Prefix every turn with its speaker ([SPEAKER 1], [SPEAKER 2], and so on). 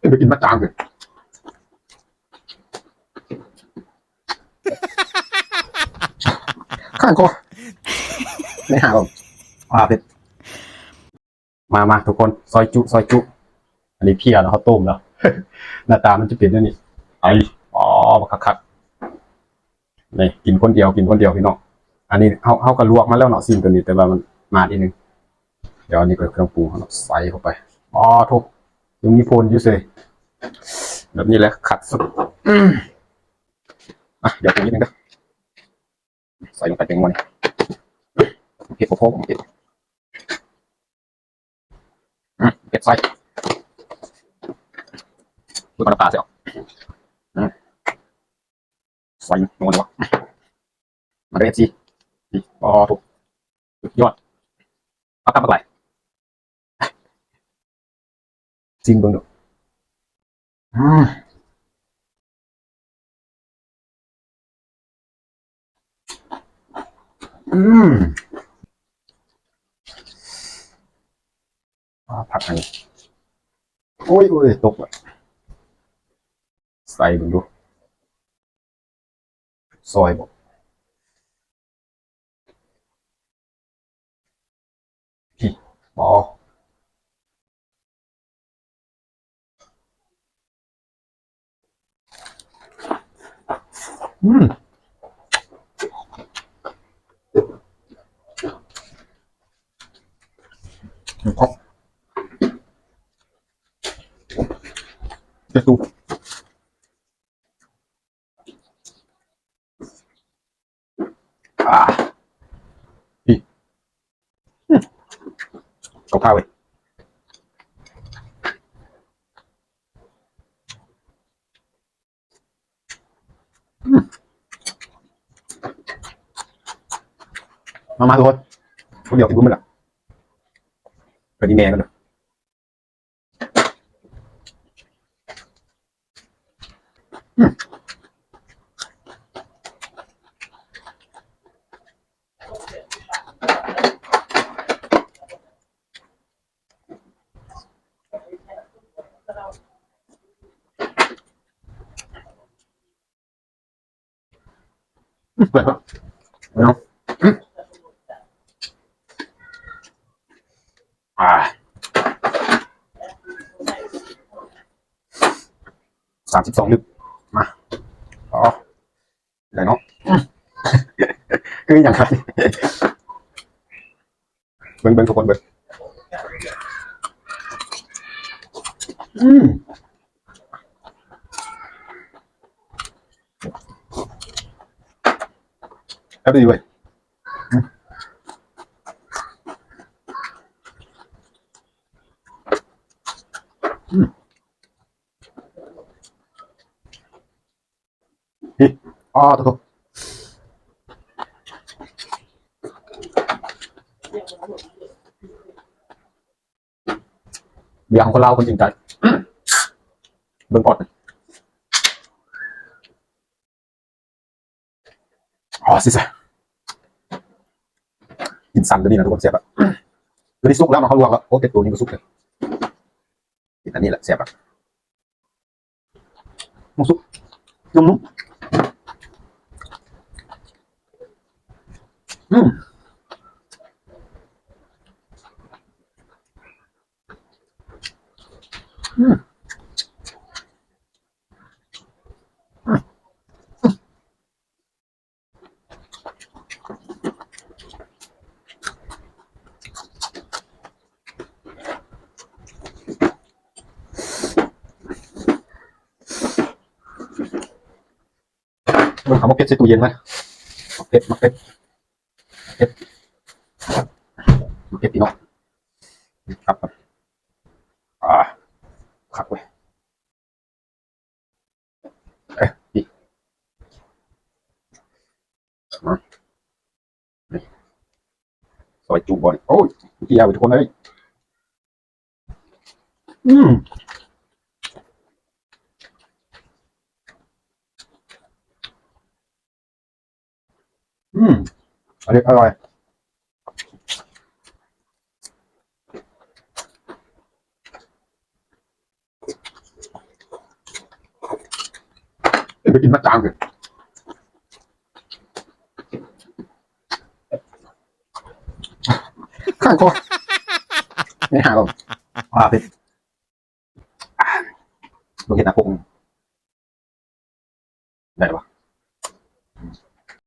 [SPEAKER 1] ไปกินมาจางเลยข้างคอไม่หาหรอกเผ็ดมาทุกคนซอยจุอันนี้เพี้ยแล้วเขาต้มแล้วหน้าตามันจะเป็นอย่างนี้ไออ๋อคักนี่กินคนเดียวพี่น้องอันนี้เขาก็ลวกมาแล้วเนาะซิมตัวนี้แต่ว่ามันมาทีนึงเดี๋ยวอันนี้ก็เครื่องปรุงเขาใส่เข้าไปอ๋อทุกยังมีโพนอยู่เลยแบบนี้แหละขัดสุดเดี๋ยวปรุงนิดนึงนะใส่ลงไปเป็นวันเผ็ดโคกเผ็ดเผ็ดใส่ดูน้ำปลาเสียวใส่ลงเลยวะมาได้สิอ๋อถูกยอดเอากลับมาไหลซิมเบิ้งดูอืมอืมผักอันนี้โอ้ยตกเลยใส่เบิ้งดูซอยบอกพี่อ๋ออืมครบเจ็ดตูอ่าพี่กับข้าวเลยมาทุกคนเดี๋ยวกินกุ้งมันละเป็นดีแม่กันเลยเปิดครับเนาะอ่า32 ลึกมาอ๋อไหนเนาะคืออย่างไรเบิ้งทุกคนเบิ้งอืมแล้วดีเว้ยพี่อ๋อทุกคนเบียร์ของคนเราคนจริงใจเบิ้งปอดอ๋อสิสกินซ้ำตัวนี้นะทุกคนเสียบอะตัวนี้สุกแล้วมาเขาลวกแล้วโอ้แต่ตัวนี้ก็สุกเลยกินอันนี้แหละเสียบอะมันสุกนุ่มๆอืมเบิ้งคำว่าเพชรใส่ตู้เย็นไหมเพชรเพชรพี่น้องครับอ่าขักเว้ยเอ๊ะนี่มาซอยจูบอลโอ้ยพี่ยาวทุกคนเลยอืมอืมอันนี้อร่อย ไปกินมาจางเลยข้างคอไม่หาแบบเพชรโอเคตาโกง